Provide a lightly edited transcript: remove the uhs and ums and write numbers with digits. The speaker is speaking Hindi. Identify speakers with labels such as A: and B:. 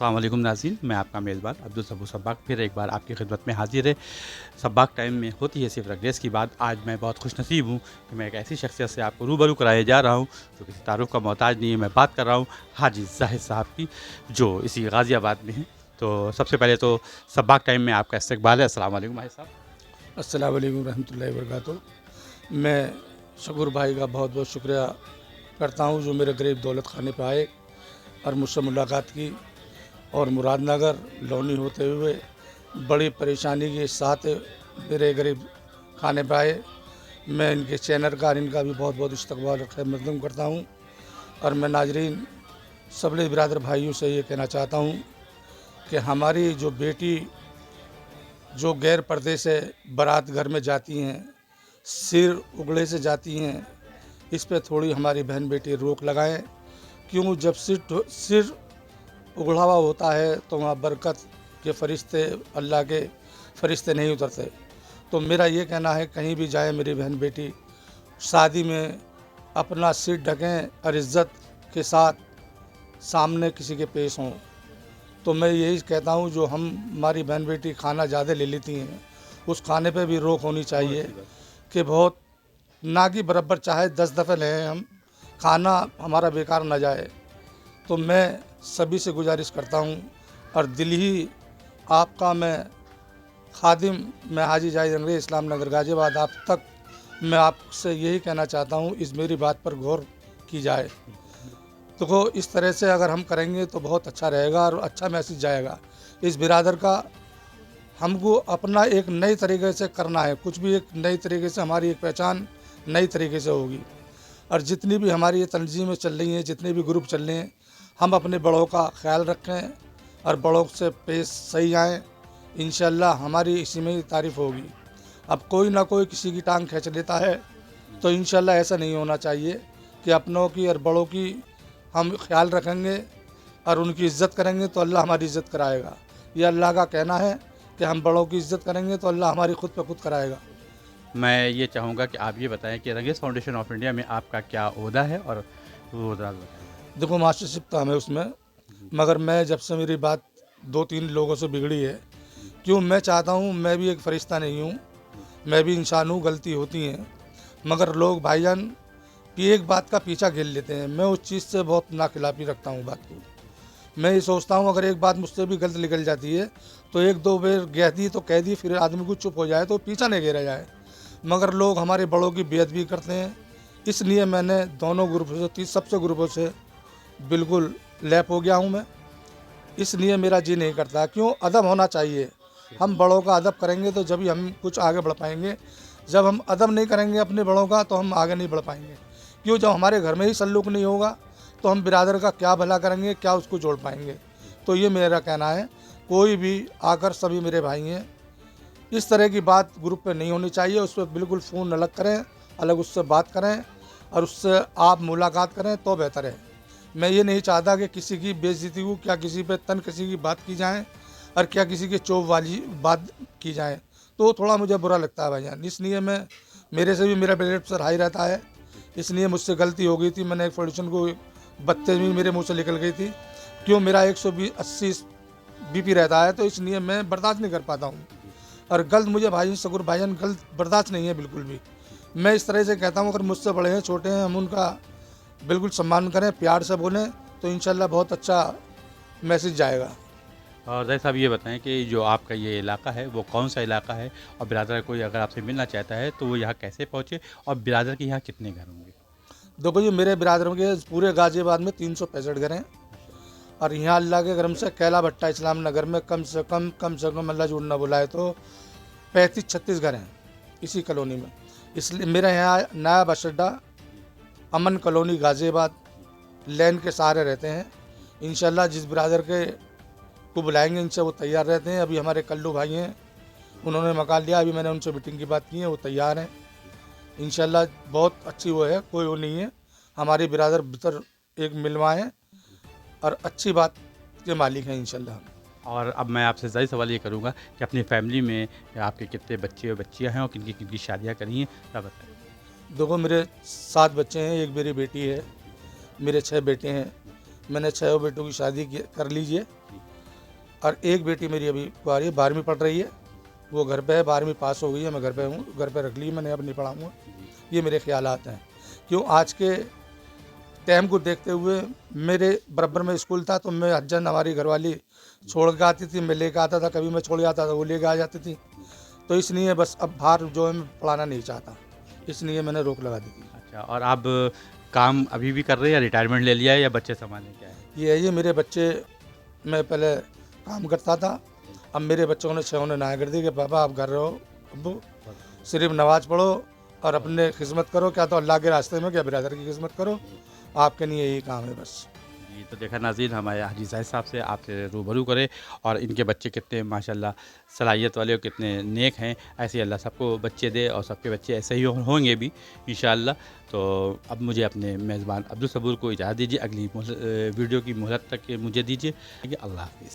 A: अस्सलाम वालेकुम नाज़रीन, मैं आपका मेज़बान अब्दुल सबू सब्बाक फिर एक बार आपकी खिदमत में हाज़िर है। सब्बाक टाइम में होती है सिर्फ रंगरेज़ की बात। आज मैं बहुत खुशनसीब हूँ कि मैं एक ऐसी शख्सियत से आपको रूबरू कराने जा रहा हूँ जो किसी तारुफ़ का मोहताज नहीं है। मैं बात कर रहा हूँ हाजी ज़ाहिद साहब की, जो इसी गाज़ियाबाद में हैं। तो सबसे पहले तो सब्बाक टाइम में आपका इस्तकबाल है। अस्सलाम वालेकुम भाई साहब।
B: अस्सलाम वालेकुम रहमतुल्लाहि व बरकातुहू। मैं शकूर भाई का बहुत बहुत शुक्रिया करता हूँ जो मेरे गरीब दौलत खाने पे आए और मुझसे मुलाकात की और मुरादनगर लोनी होते हुए बड़ी परेशानी के साथ मेरे गरीब खाने पे आए। मैं इनके चैनल का और इनका भी बहुत बहुत इस्तकबाल और खैर मकदम करता हूँ। और मैं नाजरीन सबले बिरादर भाइयों से ये कहना चाहता हूँ कि हमारी जो बेटी जो गैर पर्दे से बारात घर में जाती हैं, सिर उगड़े से जाती हैं, इस पे थोड़ी हमारी बहन बेटी रोक लगाएं। क्यों, जब सिर उगड़ा हुआ होता है तो वहाँ बरकत के फरिश्ते, अल्लाह के फरिश्ते नहीं उतरते। तो मेरा ये कहना है कहीं भी जाए मेरी बहन बेटी शादी में अपना सिर ढकें और इज़्ज़त के साथ सामने किसी के पेश हों। तो मैं यही कहता हूँ जो हमारी बहन बेटी खाना ज़्यादा ले लेती हैं उस खाने पे भी रोक होनी चाहिए कि बहुत ना कि बराबर चाहे 10 दफ़े लें हम, खाना हमारा बेकार ना जाए। तो मैं सभी से गुजारिश करता हूँ और दिल ही आपका मैं खादिम, मैं हाजी जाहिद अंग्रेज़ इस्लाम नगर गाज़ियाबाद आप तक मैं आपसे यही कहना चाहता हूँ इस मेरी बात पर गौर की जाए। तो इस तरह से अगर हम करेंगे तो बहुत अच्छा रहेगा और अच्छा मैसेज जाएगा इस बिरादर का। हमको अपना एक नई तरीके से करना है, कुछ भी एक नई तरीके से हमारी एक पहचान नई तरीके से होगी। और जितनी भी हमारी ये तंजीमें चल रही हैं, जितने भी ग्रुप चल रहे हैं, हम अपने बड़ों का ख्याल रखें और बड़ों से पेश सही आएँ। इंशाल्लाह हमारी इसी में ही तारीफ़ होगी। अब कोई ना कोई किसी की टांग खींच लेता है, तो इंशाल्लाह ऐसा नहीं होना चाहिए कि अपनों की और बड़ों की हम ख्याल रखेंगे और उनकी इज़्ज़त करेंगे तो अल्लाह हमारी इज़्ज़त कराएगा। ये अल्लाह का कहना है कि हम बड़ों की इज़्ज़त करेंगे तो अल्लाह हमारी खुद पे खुद कराएगा।
A: मैं ये चाहूँगा कि आप ये बताएँ कि रंगरेज़ फाउंडेशन ऑफ इंडिया में आपका क्या ओहदा है और वो ओहदा बताइए?
B: देखो मास्टरशिप तो हमें उसमें,
A: जी,
B: मगर मैं जब से मेरी बात 2-3 लोगों से बिगड़ी है,
A: जी,
B: क्यों मैं चाहता हूँ मैं भी एक फ़रिश्ता नहीं हूँ,
A: जी,
B: मैं भी इंसान हूँ, गलती होती हैं। मगर लोग भाईजान कि एक बात का पीछा खेल लेते हैं, मैं उस चीज़ से बहुत नाखिलाफ़ी रखता हूँ बात को। मैं ये सोचता हूँ अगर एक बात मुझसे भी गलत निकल जाती है तो 1-2 बार कह दी तो कह दी, फिर आदमी को चुप हो जाए तो पीछा नहीं घेरा जाए। मगर लोग हमारे बड़ों की बेअदबी करते हैं, इसलिए मैंने दोनों ग्रुपों से सबसे ग्रुपों से बिल्कुल लैप हो गया हूँ मैं। इसलिए मेरा जी नहीं करता, क्यों, अदब होना चाहिए। हम बड़ों का अदब करेंगे तो जब ही हम कुछ आगे बढ़ पाएंगे। जब हम अदब नहीं करेंगे अपने बड़ों का तो हम आगे नहीं बढ़ पाएंगे। क्यों, जब हमारे घर में ही सल्लुक नहीं होगा तो हम बिरादर का क्या भला करेंगे, क्या उसको जोड़ पाएंगे। तो ये मेरा कहना है, कोई भी आकर, सभी मेरे भाई हैं, इस तरह की बात ग्रुप पे नहीं होनी चाहिए। उस पर बिल्कुल फ़ोन अलग करें, अलग उससे बात करें और उससे आप मुलाकात करें तो बेहतर है। मैं ये नहीं चाहता कि किसी की बेइज्जती हो, क्या किसी पे तन किसी की बात की जाए और क्या किसी की चोप वाली बात की जाए, तो थोड़ा मुझे बुरा लगता है भाईजान। इसलिए मैं, मेरे से भी मेरा ब्लड प्रेशर हाई रहता है, इसलिए मुझसे गलती हो गई थी। मैंने एक फाउंडेशन को बदतमीज़ी मेरे मुँह से निकल गई थी। क्यों, मेरा 120-80 बीपी रहता है, तो इसलिए मैं बर्दाश्त नहीं कर पाता हूँ।
A: जी,
B: और गलत मुझे भाई सगुर भाईजान गलत बर्दाश्त नहीं है बिल्कुल भी। मैं इस तरह से कहता हूँ अगर मुझसे बड़े हैं, छोटे हैं, हम उनका बिल्कुल सम्मान करें, प्यार से बोलें तो इंशाल्लाह बहुत अच्छा मैसेज जाएगा।
A: और ज़ाहिद साहब ये बताएँ कि जो आपका ये इलाका है वो कौन-सा इलाका है? और बिरादर कोई अगर आपसे मिलना चाहता है तो वो यहाँ कैसे पहुँचे? और बिरादर के यहाँ कितने घर होंगे?
B: देखो जी, मेरे बिरादरों के पूरे गाज़ियाबाद में 365 घर हैं
A: माशाल्लाह।
B: और यहाँ अल्लाह के करम से कैला भट्टा इस्लाम नगर में कम से कम अल्लाह झूठ ना बुलाए तो 35-36 घर हैं इसी कॉलोनी में। इसलिए मेरे यहाँ नया बस अड्डा,
A: जी,
B: अमन कॉलोनी गाज़ियाबाद
A: जी,
B: लेन के सहारे रहते हैं। इंशाल्लाह जिस बिरादर के को बुलाएंगे इनसे वो तैयार रहते हैं। अभी हमारे कल्लू भाई हैं,
A: जी,
B: उन्होंने मकान लिया, अभी मैंने उनसे मीटिंग की बात की है, वो तैयार हैं।
A: जी।
B: इंशाल्लाह बहुत अच्छी वो है, कोई वो नहीं है। हमारी बिरादर भीतर एक मिलवा है
A: जी।
B: और अच्छी बात के मालिक हैं इंशाल्लाह।
A: और अब मैं आपसे ज़ाहिर सवाल ये करूँगा कि अपनी फ़ैमिली में आपके कितने बच्चे और बच्चियाँ हैं और किनकी-किनकी शादियाँ करी हैं? सब बताइए?
B: देखो मेरे 7 बच्चे हैं, एक मेरी बेटी है,
A: जी,
B: मेरे 6 बेटे हैं।
A: जी,
B: मैंने 6 बेटों की शादी कर लीजिए।
A: जी,
B: और एक बेटी मेरी अभी कुंवारी है, 12वीं पढ़ रही है, वो घर पे है, 12वीं पास हो गई है, मैं घर पे हूँ, घर पे रख ली मैंने, अब नहीं पढ़ाऊँगा। ये मेरे ख्यालात हैं। क्यों आज के टाइम को देखते हुए मेरे बराबर में स्कूल था, तो मैं हज्जन हमारी घरवाली छोड़ के आती थी, मैं लेके आता था, कभी मैं छोड़ जाता था वो लेके आ जाती थी। तो इसलिए बस अब बाहर जो है मैं पढ़ाना नहीं चाहता, इसलिए मैंने रोक लगा दी थी।
A: अच्छा, और आप काम अभी भी कर रहे हैं या रिटायरमेंट ले लिया है या बच्चे संभालने क्या है?
B: ये मेरे बच्चे, मैं पहले काम करता था, अब मेरे बच्चों ने छहों ने ना कर दी कि पापा आप घर रहो, अब्बू सिर्फ नमाज़ पढ़ो और अपने खिदमत करो, क्या तो अल्लाह के रास्ते में, क्या बिरादर की खिदमत करो, आपके लिए यही काम है बस।
A: जी, तो देखा नाज़रीन, हमारे हाजी ज़ाहिद साहब से आपसे रूबरू करे और इनके बच्चे कितने माशाल्लाह सलाहियत वाले और कितने नेक हैं। ऐसे ही अल्लाह सबको बच्चे दे और सबके बच्चे ऐसे ही होंगे भी इंशाअल्लाह। तो अब मुझे अपने मेज़बान अब्दुल सबूर को इजाज़त दीजिए, अगली वीडियो की मोहलत तक मुझे दीजिए। अल्लाह हाफ़िज़।